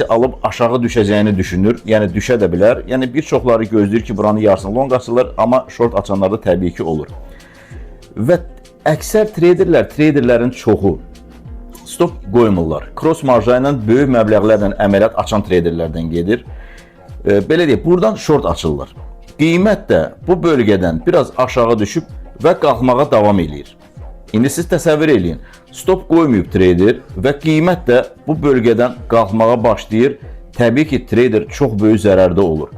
alıb aşağı düşəcəyini düşünür. Yəni düşə də bilər. Yəni bir çoxları gözləyir ki, buranı yarısını long açırlar, amma short açanlarda təbii ki olur. Və əksər traderlərin çoxu stop qoymurlar. Cross marja ilə böyük məbləğlərlə əməliyyat açan traderlərdən gedir. Belə deyək, buradan short açırlar. Qiymət də bu bölgədən biraz aşağı düşüb və qalxmağa davam edir. İndi siz təsəvvür eləyin, stop qoymayıb trader və qiymət də bu bölgədən qalxmağa başlayır. Təbii ki, trader çox böyük zərərdə olur.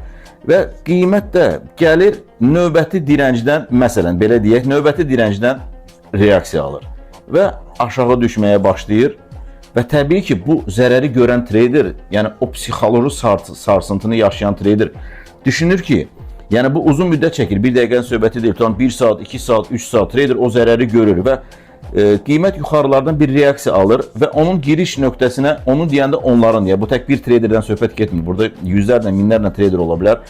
Və qiymət də gəlir növbəti direncdən, məsələn, belə deyək, növbəti direncdən reaksiya alır və aşağı düşməyə başlayır. Və təbii ki, bu zərəri görən trader, yəni o psixoloji sarsıntını yaşayan trader düşünür ki, yəni bu uzun müddət çəkir, bir dəqiqənin söhbəti deyil, tam 1 saat, 2 saat, 3 saat trader o zərəri görür və qiymət yuxarılardan bir reaksiya alır və onun giriş nöqtəsinə, onu deyəndə onların, ya bu tək bir traderdən söhbət getmir, burada yüzlərlə, minlərlə trader ola bilər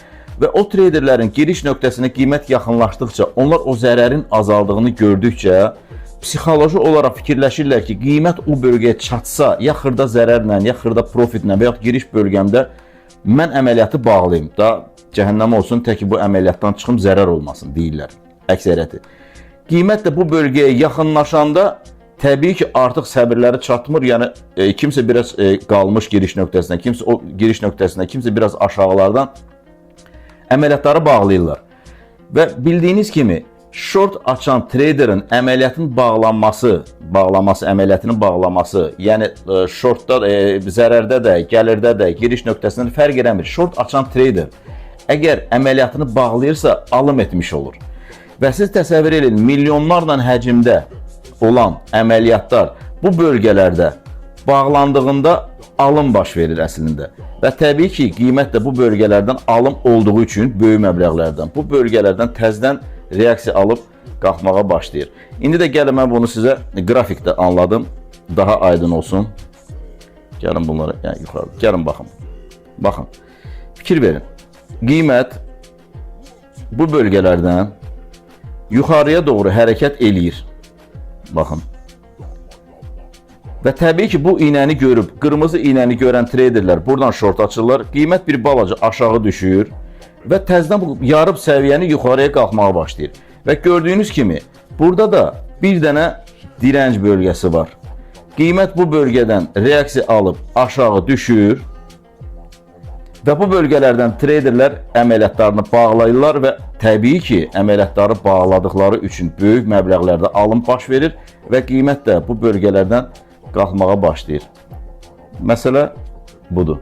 və o traderlərin giriş nöqtəsinə qiymət yaxınlaşdıqca, onlar o zərərin azaldığını gördükcə psixoloji olaraq fikirləşirlər ki, qiymət o bölgəyə çatsa, ya xırda zərərlə, ya xırda profitlə və ya giriş bölgəmdə mən əməliyyatı bağlayayım, da cəhənnəm olsun, tək ki bu əməliyyatdan çıxım, zərər olmasın deyirlər əksəriyyəti. Qiymət də bu bölgəyə yaxınlaşanda təbii ki, artıq səbirləri çatmır, yəni kimsə biraz qalmış giriş nöqtəsindən, kimsə o giriş nöqtəsindən, kimsə biraz aşağılardan əməliyyatları bağlayırlar. Və bildiyiniz kimi, short açan traderin əməliyyatın əməliyyatının bağlaması, yəni shortda, zərərdə də, gəlirdə də, giriş nöqtəsindən fərq eləmir. Short açan trader əgər əməliyyatını bağlayırsa, alım etmiş olur. Və siz təsəvvür edin, milyonlarla həcmdə olan əməliyyatlar bu bölgələrdə bağlandığında alım baş verir əslində. Və təbii ki, qiymət də bu bölgələrdən alım olduğu üçün, böyük məbləğlərdən, bu bölgələrdən təzdən reaksiya alıb qalxmağa başlayır. İndi də gəlin mən bunu sizə qrafikdə anladım, daha aydın olsun. Gəlin bunları, yəni yuxarıda, gəlin baxın. Baxın, fikir verin. Qiymət bu bölgələrdən yuxarıya doğru hərəkət eləyir. Baxın. Və təbii ki, bu iynəni görüb, qırmızı iynəni görən traderlər buradan short açırlar. Qiymət bir balaca aşağı düşür və təzdən bu yarıb səviyyəni yuxarıya qalxmağa başlayır. Və gördüyünüz kimi, burada da bir dənə direnc bölgəsi var. Qiymət bu bölgədən reaksiya alıb aşağı düşür və bu bölgələrdən traderlər əməliyyatlarını bağlayırlar və təbii ki, əməliyyatları bağladıkları üçün böyük məbləğlərdə alım baş verir və qiymət də bu bölgələrdən qalxmağa başlayır. Məsələ budur.